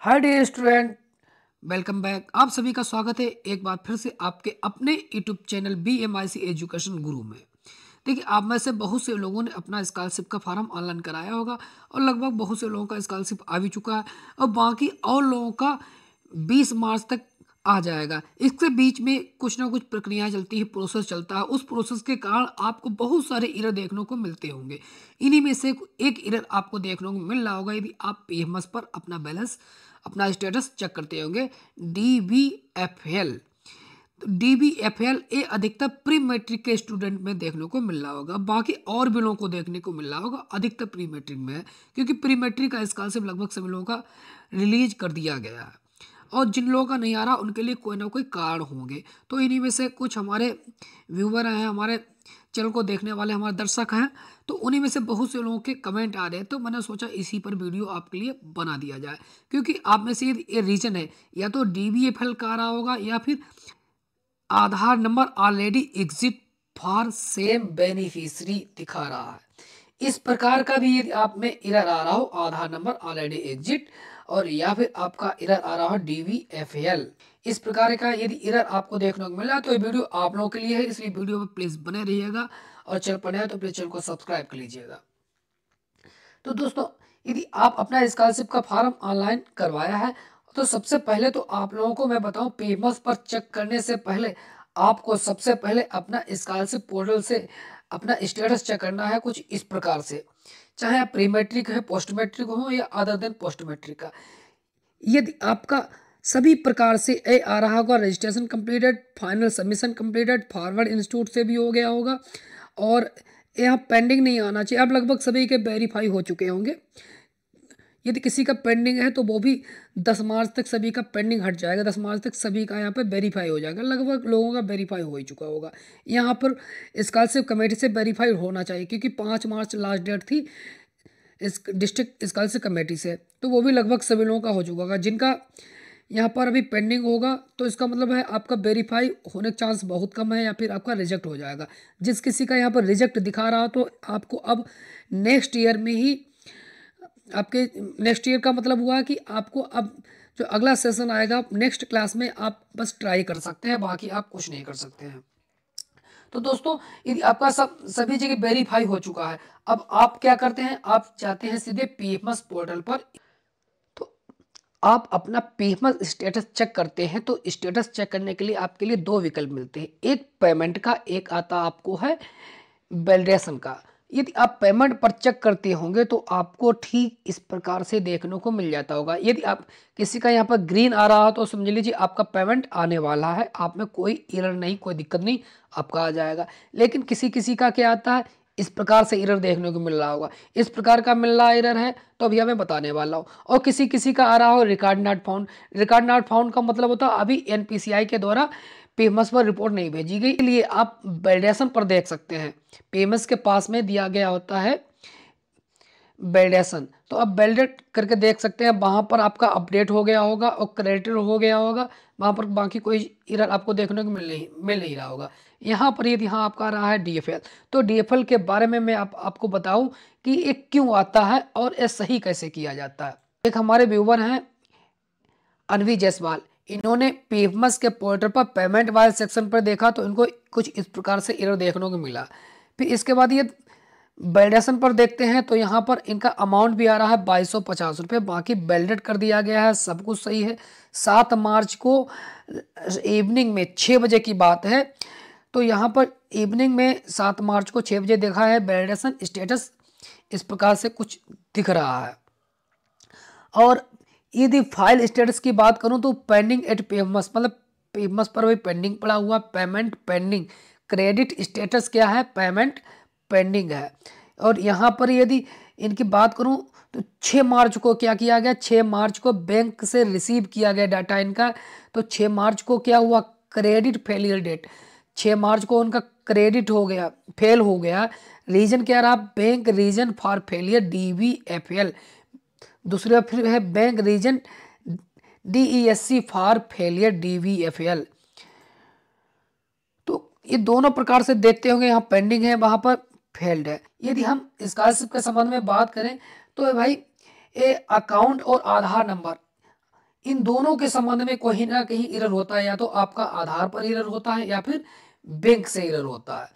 हाय dear student, welcome back. आप सभी का स्वागत है एक बार फिर से आपके अपने यूट्यूब चैनल BMIC एजुकेशन गुरु में। देखिए, आप में से बहुत से लोगों ने अपना स्कॉलरशिप का फॉर्म ऑनलाइन कराया होगा और लगभग बहुत से लोगों का स्कॉलरशिप आ भी चुका है और बाकी और लोगों का 20 मार्च तक आ जाएगा। इसके बीच में कुछ ना कुछ प्रक्रियाएं चलती है, प्रोसेस चलता है। उस प्रोसेस के कारण आपको बहुत सारे एरर देखने को मिलते होंगे। इन्हीं में से एक एरर आपको देखने को मिल रहा होगा यदि आप PMS पर अपना बैलेंस, अपना स्टेटस चेक करते होंगे। DBFL, तो DBFL ये अधिकतर प्री मैट्रिक के स्टूडेंट में देखने को मिल रहा होगा। बाकी और भी लोगों को देखने को मिल रहा होगा, अधिकतर प्री मैट्रिक में है, क्योंकि प्री मैट्रिक का स्कॉलरशिप लगभग सभी लोगों का रिलीज कर दिया गया है और जिन लोगों का नहीं आ रहा उनके लिए कोई ना कोई कारण होंगे। तो इन्हीं में से कुछ हमारे व्यूवर हैं, हमारे चैनल को देखने वाले हमारे दर्शक हैं, तो उन्हीं में से बहुत से लोगों के कमेंट आ रहे हैं। तो मैंने सोचा इसी पर वीडियो आपके लिए बना दिया जाए, क्योंकि आप में से ये रीजन है या तो DBFL का आ रहा होगा या फिर Aadhaar number already exist for same beneficiary दिखा रहा है। इस प्रकार का भी यदि आप में एरर आ रहा हो, आधार नंबर ऑलरेडी एग्जिट, और या फिर आपका एरर आ रहा हो DBFL, इस प्रकार का यदि एरर आपको देखने को मिला तो ये वीडियो आप लोगों के लिए है। इसलिए वीडियो में प्लीज बने रहिएगा और चैनल पर नया है तो प्लीज चैनल को सब्सक्राइब कर लीजिएगा। तो दोस्तों, यदि आप अपना स्कॉलरशिप का फॉर्म ऑनलाइन करवाया है तो सबसे पहले तो आप लोगों को मैं बताऊं, PMS पर चेक करने से पहले आपको सबसे पहले अपना स्कॉलरशिप पोर्टल से अपना स्टेटस चेक करना है कुछ इस प्रकार से। चाहे आप प्री मैट्रिक है, पोस्ट मैट्रिक हो या अदर देन पोस्ट मैट्रिक का, यदि आपका सभी प्रकार से ए आ रहा होगा, registration completed, final submission completed, forward institute से भी हो गया होगा और यहाँ पेंडिंग नहीं आना चाहिए। अब लगभग सभी के वेरीफाई हो चुके होंगे। यदि किसी का पेंडिंग है तो वो भी 10 मार्च तक सभी का पेंडिंग हट जाएगा। 10 मार्च तक सभी का यहाँ पे वेरीफाई हो जाएगा। लगभग लोगों का वेरीफाई हो ही चुका होगा। यहाँ पर स्कॉलरशिप कमेटी से वेरीफाई होना चाहिए, क्योंकि 5 मार्च लास्ट डेट थी इस डिस्ट्रिक्ट स्कॉलरशिप कमेटी से, तो वो भी लगभग सभी लोगों का हो चुका होगा। जिनका यहाँ पर अभी पेंडिंग होगा तो इसका मतलब है आपका वेरीफाई होने का चांस बहुत कम है या फिर आपका रिजेक्ट हो जाएगा। जिस किसी का यहाँ पर रिजेक्ट दिखा रहा हो तो आपको अब नेक्स्ट ईयर में ही, आपके नेक्स्ट ईयर का मतलब हुआ कि आपको अब जो अगला सेशन आएगा नेक्स्ट क्लास में आप बस ट्राई कर सकते हैं, बाकी आप कुछ नहीं कर सकते हैं। तो दोस्तों, यदि आपका सभी जगह वेरीफाई हो चुका है, अब आप क्या करते हैं, आप जाते हैं सीधे PMS पोर्टल पर। तो आप अपना PMS स्टेटस चेक करते हैं। तो स्टेटस चेक करने के लिए आपके लिए दो विकल्प मिलते हैं, एक पेमेंट का, एक आता आपको है वैलिडेशन का। यदि आप पेमेंट पर चेक करते होंगे तो आपको ठीक इस प्रकार से देखने को मिल जाता होगा। यदि आप किसी का यहाँ पर ग्रीन आ रहा हो तो समझ लीजिए आपका पेमेंट आने वाला है, आप में कोई एरर नहीं, कोई दिक्कत नहीं, आपका आ जाएगा। लेकिन किसी किसी का क्या आता है, इस प्रकार से एरर देखने को मिल रहा होगा। इस प्रकार का मिल रहा एरर है तो अभी मैं बताने वाला हूँ। और किसी किसी का आ रहा हो record not found. Record not found का मतलब होता है अभी NPCI के द्वारा PMS पर रिपोर्ट नहीं भेजी गई, इसलिए आप वैलिडेशन पर देख सकते हैं। PMS के पास में दिया गया होता है वैलिडेशन, तो आप वैलिडेट करके देख सकते हैं। वहाँ पर आपका अपडेट हो गया होगा और क्रेडिट हो गया होगा। वहाँ पर बाकी कोई एरर आपको देखने को मिल नहीं रहा होगा। यहाँ पर यदि हाँ आपका आ रहा है DFL, तो DFL के बारे में मैं आपको बताऊँ कि ये क्यों आता है और ये सही कैसे किया जाता है। एक हमारे व्यूवर हैं अनवी जायसवाल, इन्होंने PMS के पोर्टल पर पेमेंट वाले सेक्शन पर देखा तो इनको कुछ इस प्रकार से एरर देखने को मिला। फिर इसके बाद ये वैलिडेशन पर देखते हैं तो यहाँ पर इनका अमाउंट भी आ रहा है 2250 रुपये। बाकी वैलिडेट कर दिया गया है, सब कुछ सही है। 7 मार्च को इवनिंग में 6 बजे की बात है। तो यहाँ पर इवनिंग में 7 मार्च को 6 बजे देखा है। वैलिडेशन स्टेटस इस प्रकार से कुछ दिख रहा है। और यदि फाइल स्टेटस की बात करूं तो पेंडिंग एट PMS, मतलब PMS पर भी पेंडिंग पड़ा हुआ, पेमेंट पेंडिंग। क्रेडिट स्टेटस क्या है, पेमेंट पेंडिंग है। और यहाँ पर यदि इनकी बात करूं तो 6 मार्च को क्या किया गया, 6 मार्च को बैंक से रिसीव किया गया डाटा इनका। तो 6 मार्च को क्या हुआ, क्रेडिट फेलियर डेट, 6 मार्च को उनका क्रेडिट हो गया, फेल हो गया। रीजन क्या रहा, bank reason for failure DBFL। दूसरा फिर है bank reason DESC for failure DBFL। तो ये दोनों प्रकार से देखते होंगे, यहाँ पेंडिंग है, वहां पर फेल्ड है। यदि हम स्कॉलरशिप के संबंध में बात करें तो भाई ये अकाउंट और आधार नंबर, इन दोनों के संबंध में कहीं ना कहीं एरर होता है, या तो आपका आधार पर एरर होता है या फिर बैंक से एरर होता है।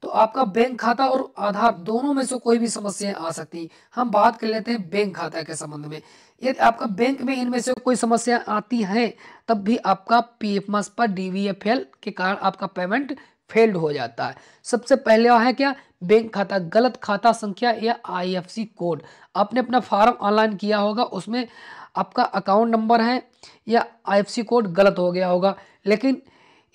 तो आपका बैंक खाता और आधार दोनों में से कोई भी समस्याएं आ सकती हैं। हम बात कर लेते हैं बैंक खाता के संबंध में। यदि आपका बैंक में इनमें से कोई समस्या आती है, तब भी आपका पीएफ मास पर डीवीएफएल के कारण आपका पेमेंट फेल्ड हो जाता है। सबसे पहले है क्या, बैंक खाता गलत खाता संख्या या आईएफएससी कोड। आपने अपना फॉर्म ऑनलाइन किया होगा, उसमें आपका अकाउंट नंबर है या आईएफएससी कोड गलत हो गया होगा। लेकिन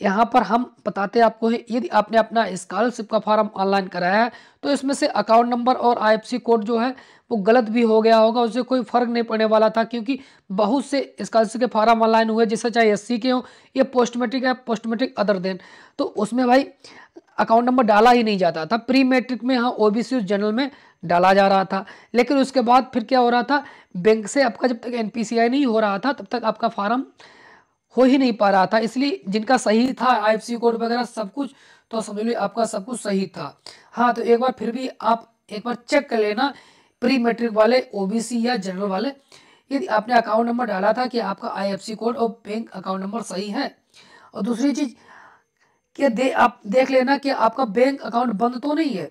यहाँ पर हम बताते हैं आपको, यदि आपने अपना स्कॉलरशिप का फॉर्म ऑनलाइन कराया है तो इसमें से अकाउंट नंबर और आईएफएससी कोड जो है वो गलत भी हो गया होगा, उससे कोई फर्क नहीं पड़ने वाला था, क्योंकि बहुत से स्कॉलरशिप के फॉर्म ऑनलाइन हुए, जैसे चाहे एससी के हो या पोस्ट मैट्रिक या पोस्ट मैट्रिक अदर देन, तो उसमें भाई अकाउंट नंबर डाला ही नहीं जाता था। प्री मैट्रिक में हाँ ओबीसी जनरल में डाला जा रहा था, लेकिन उसके बाद फिर क्या हो रहा था, बैंक से आपका जब तक एनपीसीआई नहीं हो रहा था तब तक आपका फॉर्म हो ही नहीं पा रहा था। इसलिए जिनका सही था आईएफएससी कोड वगैरह सब कुछ, तो समझ लीजिए आपका सब कुछ सही था। हाँ, तो एक बार फिर भी आप एक बार चेक कर लेना, प्री मैट्रिक वाले, ओबीसी या जनरल वाले, यदि आपने अकाउंट नंबर डाला था कि आपका आईएफएससी कोड और बैंक अकाउंट नंबर सही है। और दूसरी चीज कि आप देख लेना कि आपका बैंक अकाउंट बंद तो नहीं है।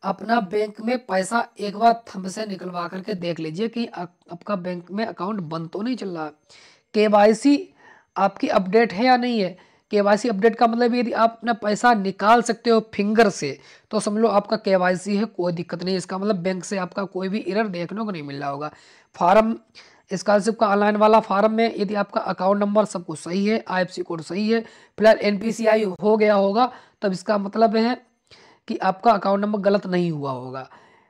अपना बैंक में पैसा एक बार थंब से निकलवा करके देख लीजिए कि आपका बैंक में अकाउंट बंद तो नहीं चल रहा। केवाईसी आपकी अपडेट है या नहीं है। केवाईसी अपडेट का मतलब यदि आप अपना पैसा निकाल सकते हो फिंगर से तो समझ लो आपका केवाईसी है, कोई दिक्कत नहीं। इसका मतलब बैंक से आपका कोई भी एरर देखने को नहीं मिल रहा होगा। फॉर्म स्कॉलरशिप का ऑनलाइन वाला फॉर्म में यदि आपका अकाउंट नंबर सब कुछ सही है, आईएफएससी कोड सही है, फिलहाल एनपीसीआई हो गया होगा, तब इसका मतलब है कि आपका अकाउंट नंबर गलत नहीं हुआ होगा।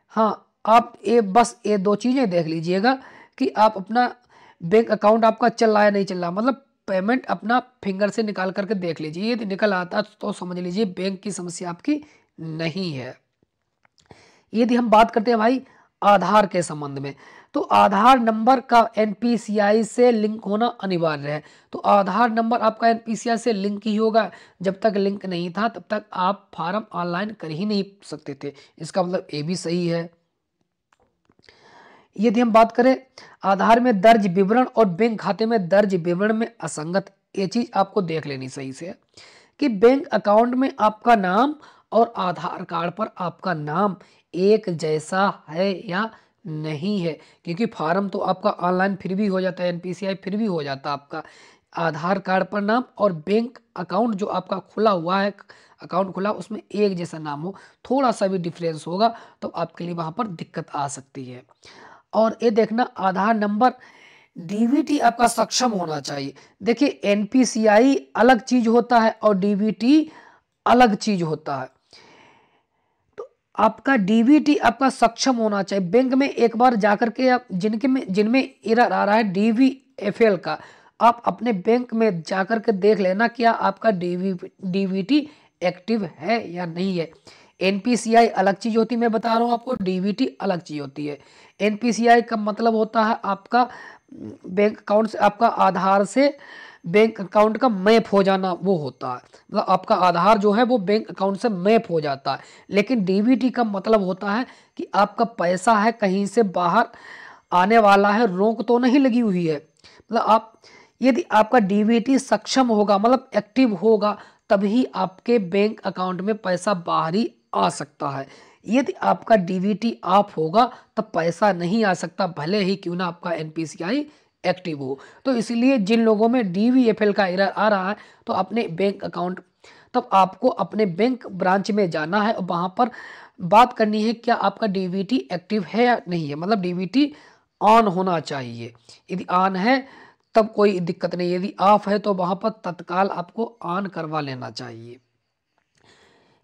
हाँ, आप बस ये दो चीज़ें देख लीजिएगा कि आप अपना बैंक अकाउंट आपका चल रहा है नहीं चल रहा, मतलब पेमेंट अपना फिंगर से निकाल करके देख लीजिए। यदि निकल आता तो समझ लीजिए बैंक की समस्या आपकी नहीं है। यदि हम बात करते हैं भाई आधार के संबंध में, तो आधार नंबर का एनपीसीआई से लिंक होना अनिवार्य है। तो आधार नंबर आपका एनपीसीआई से लिंक ही होगा। जब तक लिंक नहीं था तब तक आप फॉर्म ऑनलाइन कर ही नहीं सकते थे। इसका मतलब ये भी सही है। यदि हम बात करें आधार में दर्ज विवरण और बैंक खाते में दर्ज विवरण में असंगत, ये चीज आपको देख लेनी सही से कि बैंक अकाउंट में आपका नाम और आधार कार्ड पर आपका नाम एक जैसा है या नहीं है। क्योंकि फॉर्म तो आपका ऑनलाइन फिर भी हो जाता है, एनपीसीआई फिर भी हो जाता है आपका। आधार कार्ड पर नाम और बैंक अकाउंट जो आपका खुला हुआ है, अकाउंट खुला, उसमें एक जैसा नाम हो, थोड़ा सा भी डिफरेंस होगा तो आपके लिए वहां पर दिक्कत आ सकती है। और ये देखना आधार नंबर डीबीटी आपका सक्षम होना चाहिए। देखिए एनपीसीआई अलग चीज होता है और डीबीटी अलग चीज होता है। तो आपका डीबीटी आपका सक्षम होना चाहिए। बैंक में एक बार जाकर के आप जिनमें एरर आ रहा है डीवीएफएल का, आप अपने बैंक में जाकर के देख लेना क्या आपका डीबीटी एक्टिव है या नहीं है। एनपीसीआई अलग चीज होती है, मैं बता रहा हूँ आपको, डीबीटी अलग चीज होती है। एनपीसीआई का मतलब होता है आपका बैंक अकाउंट से, आपका आधार से बैंक अकाउंट का मैप हो जाना, वो होता है। मतलब आपका आधार जो है वो बैंक अकाउंट से मैप हो जाता है। लेकिन डीबीटी का मतलब होता है कि आपका पैसा है कहीं से बाहर आने वाला है, रोक तो नहीं लगी हुई है। मतलब आप यदि आपका डीबीटी सक्षम होगा, मतलब एक्टिव होगा, तभी आपके बैंक अकाउंट में पैसा बाहर ही आ सकता है। यदि आपका डीबीटी ऑफ होगा तब पैसा नहीं आ सकता, भले ही क्यों ना आपका एनपीसीआई एक्टिव हो। तो इसलिए जिन लोगों में डीवीएफएल का एरर आ रहा है तो अपने बैंक अकाउंट, तब आपको अपने बैंक ब्रांच में जाना है और वहां पर बात करनी है क्या आपका डीबीटी एक्टिव है या नहीं है। मतलब डीबीटी ऑन होना चाहिए। यदि ऑन है तब कोई दिक्कत नहीं, यदि ऑफ है तो वहां पर तत्काल आपको ऑन करवा लेना चाहिए।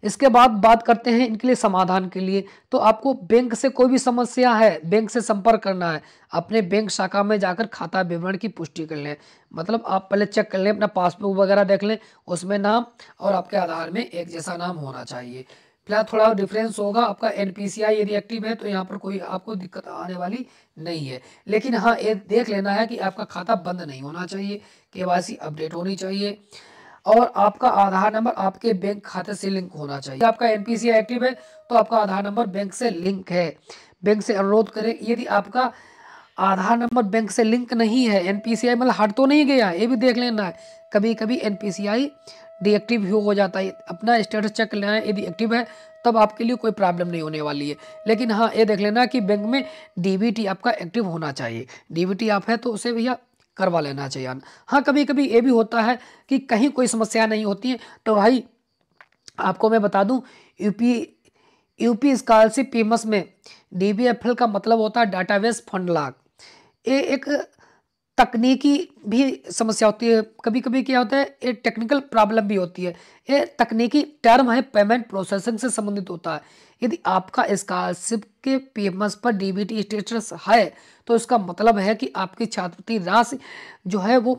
इसके बाद बात करते हैं इनके लिए समाधान के लिए। तो आपको बैंक से कोई भी समस्या है, बैंक से संपर्क करना है, अपने बैंक शाखा में जाकर खाता विवरण की पुष्टि कर लें। मतलब आप पहले चेक कर लें, अपना पासबुक वगैरह देख लें, उसमें नाम और आपके आधार में एक जैसा नाम होना चाहिए। फिलहाल थोड़ा डिफरेंस होगा। आपका एनपीसीआई यदि एक्टिव है तो यहाँ पर कोई आपको दिक्कत आने वाली नहीं है। लेकिन हाँ, ये देख लेना है कि आपका खाता बंद नहीं होना चाहिए, केवाईसी अपडेट होनी चाहिए और आपका आधार नंबर आपके बैंक खाते से लिंक होना चाहिए। आपका एनपीसीआई एक्टिव है तो आपका आधार नंबर बैंक से लिंक है। बैंक से अनुरोध करें। यदि आपका आधार नंबर बैंक से लिंक नहीं है, एनपीसीआई मतलब हट तो नहीं गया, ये भी देख लेना है। कभी कभी एनपीसीआई डीएक्टिव भी हो जाता है, अपना स्टेटस चेक लेना है, यदि एक्टिव है तब आपके लिए कोई प्रॉब्लम नहीं होने वाली है। लेकिन हाँ, ये देख लेना कि बैंक में डीबीटी आपका एक्टिव होना चाहिए। डीबीटी आप है तो उसे भैया करवा लेना चाहिए। हाँ, कभी कभी ये भी होता है कि कहीं कोई समस्या नहीं होती है, तो भाई आपको मैं बता दूं, यूपी स्कॉलरशिप पेमस में डीबीएफएल का मतलब होता है डाटाबेस फंड लॉक। ये एक तकनीकी भी समस्या होती है, कभी कभी क्या होता है, ये टेक्निकल प्रॉब्लम भी होती है। ये तकनीकी टर्म है, पेमेंट प्रोसेसिंग से संबंधित होता है। यदि आपका स्कॉलरशिप के पेमेंट्स पर डीबीटी स्टेटस है तो इसका मतलब है कि आपकी छात्रवृत्ति राशि जो है वो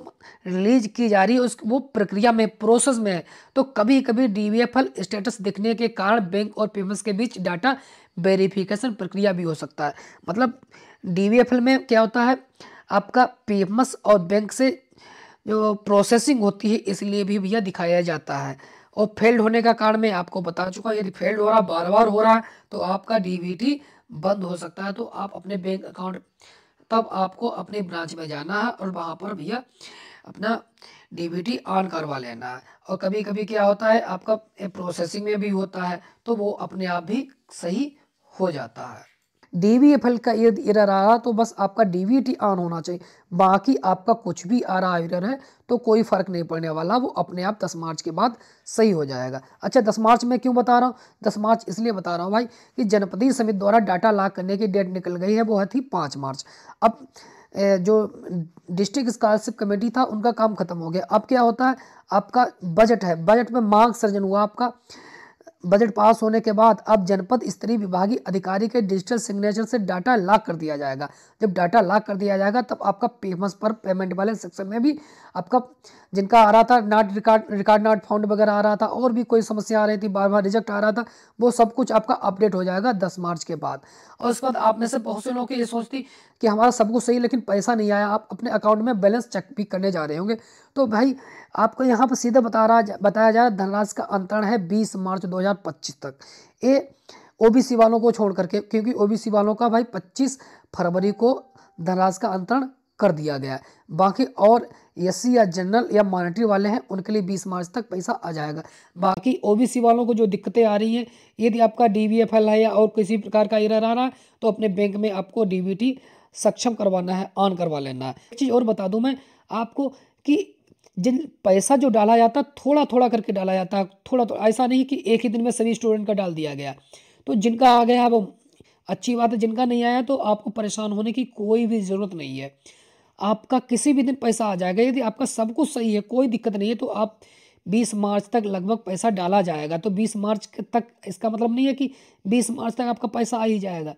रिलीज की जा रही है, वो प्रक्रिया में, प्रोसेस में है। तो कभी कभी डीबीएफएल स्टेटस दिखने के कारण बैंक और पेमेंट्स के बीच डाटा वेरिफिकेशन प्रक्रिया भी हो सकता है। मतलब डीबीएफएल में क्या होता है, आपका पेमेंट्स और बैंक से जो प्रोसेसिंग होती है इसलिए भी भैया दिखाया जाता है। और फेल्ड होने का कारण मैं आपको बता चुका, यदि फेल्ड हो रहा, बार बार हो रहा है, तो आपका डीबीटी बंद हो सकता है। तो आप अपने बैंक अकाउंट, तब आपको अपनी ब्रांच में जाना है और वहाँ पर भैया अपना डीबीटी ऑन करवा लेना है। और कभी कभी क्या होता है, आपका प्रोसेसिंग में भी होता है, तो वो अपने आप भी सही हो जाता है। डीबीएफएल का यदि एरर आ रहा तो बस आपका डीबीटी ऑन होना चाहिए, बाकी आपका कुछ भी आ रहा एरर है तो कोई फर्क नहीं पड़ने वाला, वो अपने आप 10 मार्च के बाद सही हो जाएगा। अच्छा, 10 मार्च में क्यों बता रहा हूँ, 10 मार्च इसलिए बता रहा हूँ भाई कि जनपदीय समिति द्वारा डाटा लॉक करने की डेट निकल गई है, वो है थी 5 मार्च। अब जो डिस्ट्रिक्ट स्कॉलरशिप कमेटी था उनका काम खत्म हो गया। अब क्या होता है, आपका बजट है, बजट में मांग सर्जन हुआ, आपका बजट पास होने के बाद अब जनपद स्तरीय विभागीय अधिकारी के डिजिटल सिग्नेचर से डाटा लॉक कर दिया जाएगा। जब डाटा लॉक कर दिया जाएगा तब आपका पेमेंट्स पर पेमेंट वाले सेक्शन में भी आपका जिनका आ रहा था नॉट रिकॉर्ड नॉट फाउंड वगैरह आ रहा था, और भी कोई समस्या आ रही थी, बार बार रिजेक्ट आ रहा था, वो सब कुछ आपका अपडेट हो जाएगा 10 मार्च के बाद। और उसके बाद आप में से बहुत से लोगों की ये सोचती कि हमारा सब कुछ सही लेकिन पैसा नहीं आया, आप अपने अकाउंट में बैलेंस चेक भी करने जा रहे होंगे। तो भाई आपको यहाँ पर सीधे बताया जा रहा है धनराशि का अंतरण है 20 मार्च 2025 तक। ये ओबीसी वालों को छोड़ करके, क्योंकि ओबीसी वालों का भाई 25 फरवरी को धनराशि का अंतरण कर दिया गया है। बाकी और एससी या जनरल या मॉनिटरी वाले हैं उनके लिए 20 मार्च तक पैसा आ जाएगा। बाकी ओबीसी वालों को जो दिक्कतें आ रही हैं, यदि आपका डीबीएफएल है या और किसी प्रकार का एरर आ रहा है तो अपने बैंक में आपको डीबीटी सक्षम करवाना है, ऑन करवा लेना है। एक चीज़ और बता दूं मैं आपको कि जिन पैसा जो डाला जाता है थोड़ा थोड़ा करके डाला जाता है, थोड़ा थोड़ा, ऐसा नहीं कि एक ही दिन में सभी स्टूडेंट का डाल दिया गया। तो जिनका आ गया वो अच्छी बात है, जिनका नहीं आया तो आपको परेशान होने की कोई भी ज़रूरत नहीं है। आपका किसी भी दिन पैसा आ जाएगा, यदि आपका सब कुछ सही है, कोई दिक्कत नहीं है, तो आप 20 मार्च तक लगभग पैसा डाला जाएगा। तो 20 मार्च तक इसका मतलब नहीं है कि 20 मार्च तक आपका पैसा आ ही जाएगा।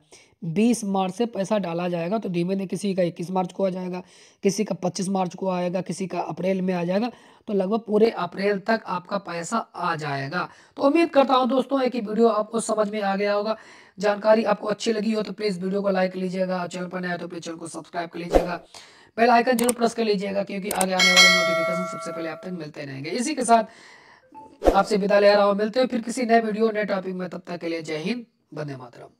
20 मार्च से पैसा डाला जाएगा, तो धीमे धीमे किसी का 21 मार्च को आ जाएगा, किसी का 25 मार्च को आएगा, किसी का अप्रैल में आ जाएगा। तो लगभग पूरे अप्रैल तक आपका पैसा आ जाएगा। तो उम्मीद करता हूँ दोस्तों कि वीडियो आपको समझ में आ गया होगा, जानकारी आपको अच्छी लगी हो तो प्लीज़ वीडियो को लाइक लीजिएगा, चैनल पर नया तो प्लीज़ चैनल को सब्सक्राइब कर लीजिएगा, बेल आइकन जरूर प्रेस कर लीजिएगा, क्योंकि आगे आने वाले नोटिफिकेशन सबसे पहले आप तक मिलते रहेंगे। इसी के साथ आपसे विदा ले रहा हूँ, मिलते हैं फिर किसी नए वीडियो नए टॉपिक में, तब तक के लिए जय हिंद, वंदे मातरम।